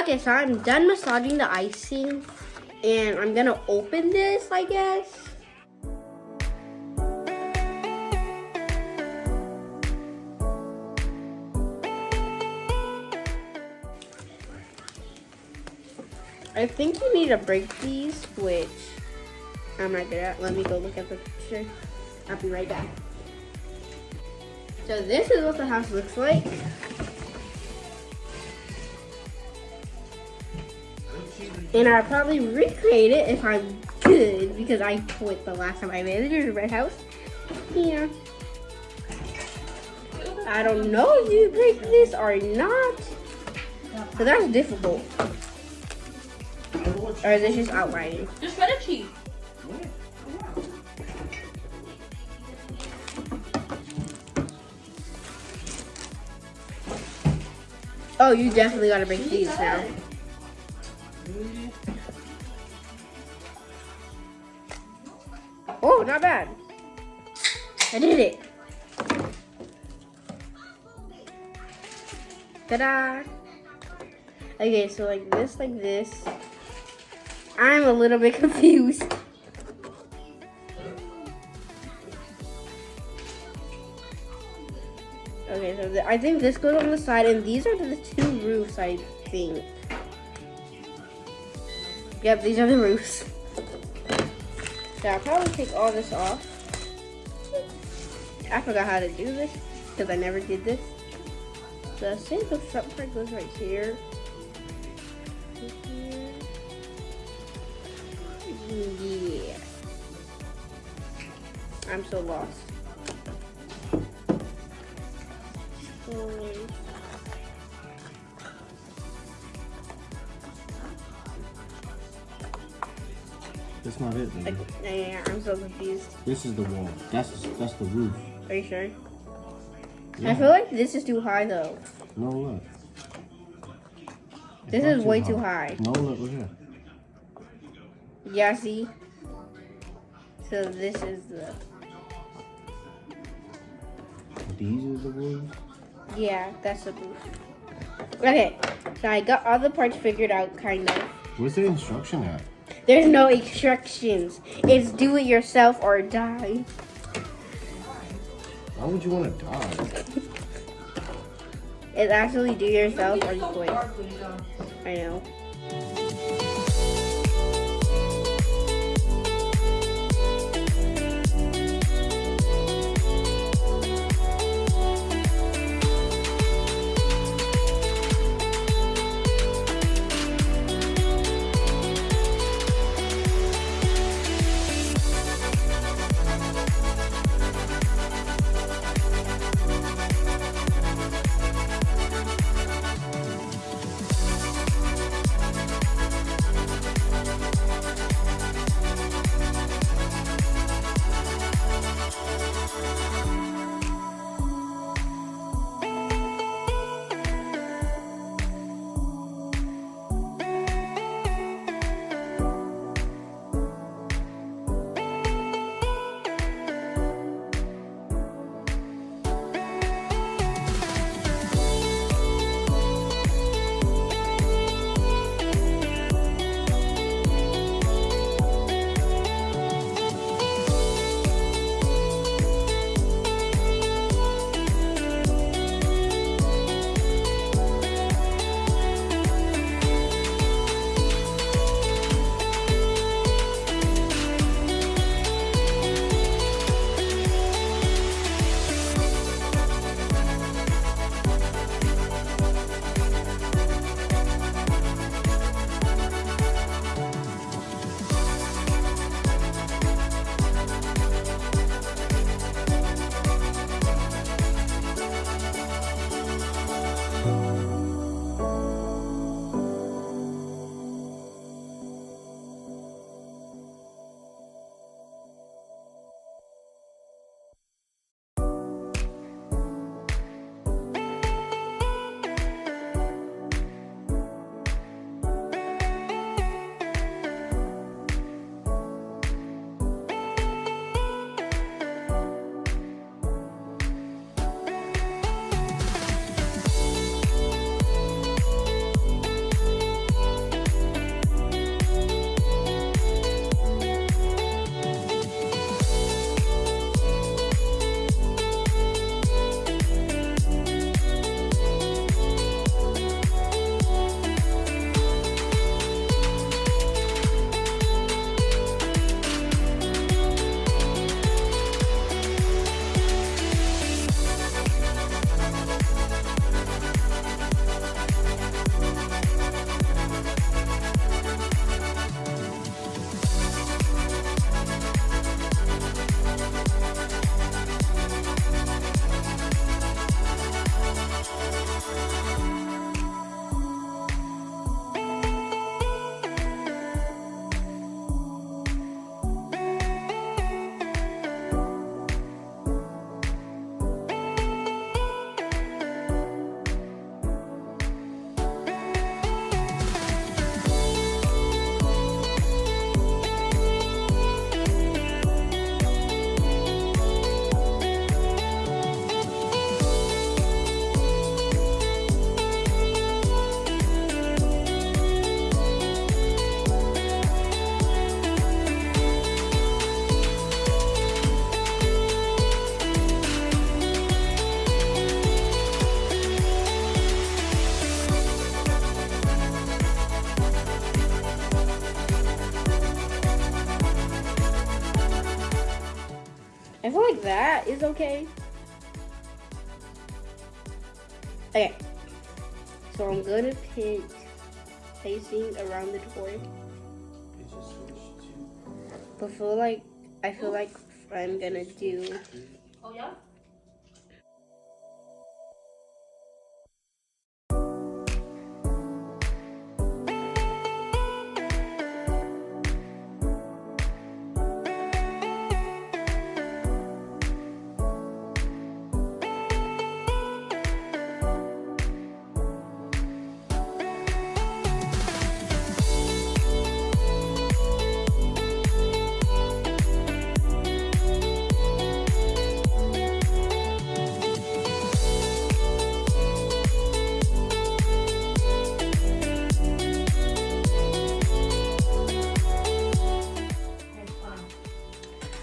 Okay, so I'm done massaging the icing, and I'm gonna open this, I guess. I think you need to break these, which I'm not good at. Let me go look at the picture. I'll be right back. So this is what the house looks like. And I'll probably recreate it if I'm good, because I quit the last time I made it in Red House. Yeah. I don't know if you break this or not. So that's difficult. Or is this just outlining? Just shredded cheese. Oh, you definitely gotta break these now. Oh, not bad. I did it. Ta-da! Okay, so like this. I'm a little bit confused. Okay, so I think this goes on the side, and these are the two roofs, I think. Yep, these are the roofs. So I'll probably take all this off. I forgot how to do this, because I never did this. So I think the front part goes right here. Yeah. I'm so lost. That's not it, baby. Yeah, I'm so confused. This is the wall. That's the roof. Are you sure? Yeah. I feel like this is too high though. No, look. This is way too high. No, look here. Yeah, see? So this is the... These are the roofs? Yeah, that's the roof. Okay, so I got all the parts figured out, kind of. Where's the instruction at? There's no instructions. It's do it yourself or die. Why would you want to die? It's actually do yourself or you quit. I know. I feel like that is okay. Okay. So I'm gonna put facing around the door. But I feel like I'm gonna do. Oh yeah.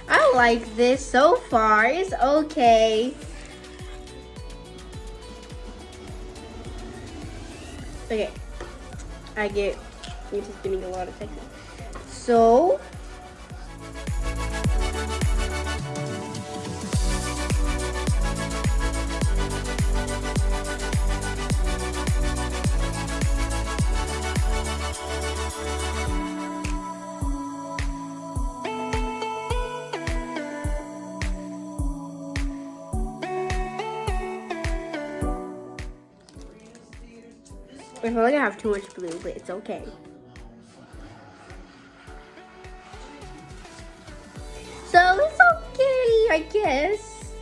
I like this so far. It's okay. Okay. You're just getting a lot of texting. So. I feel like I have too much blue, but it's okay. So it's okay, I guess.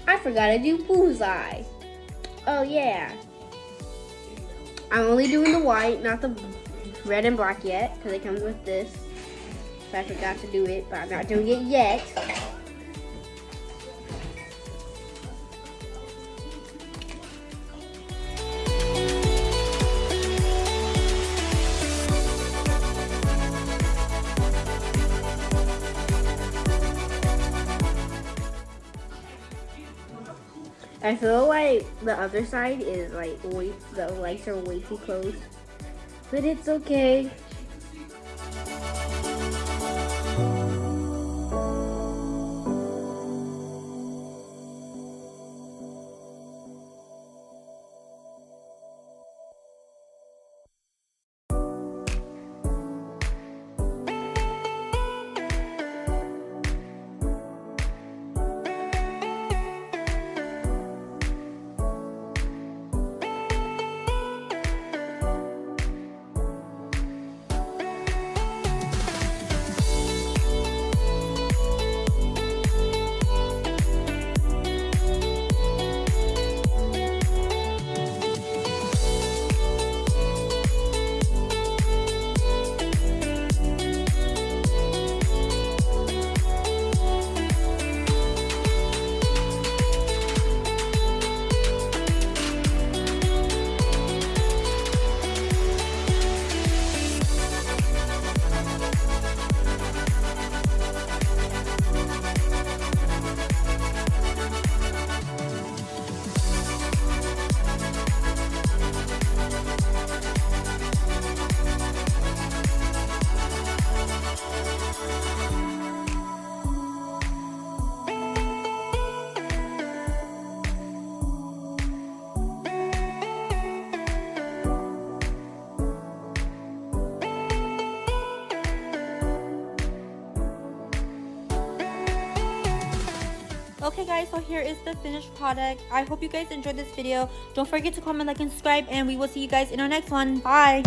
I forgot to do bullseye. Oh yeah. I'm only doing the white, not the red and black yet, because it comes with this. So I forgot to do it, but I'm not doing it yet. I feel like the other side is like the lights are way too close, but it's okay. Okay guys, so here is the finished product. I hope you guys enjoyed this video. Don't forget to comment, like, and subscribe, and we will see you guys in our next one. Bye.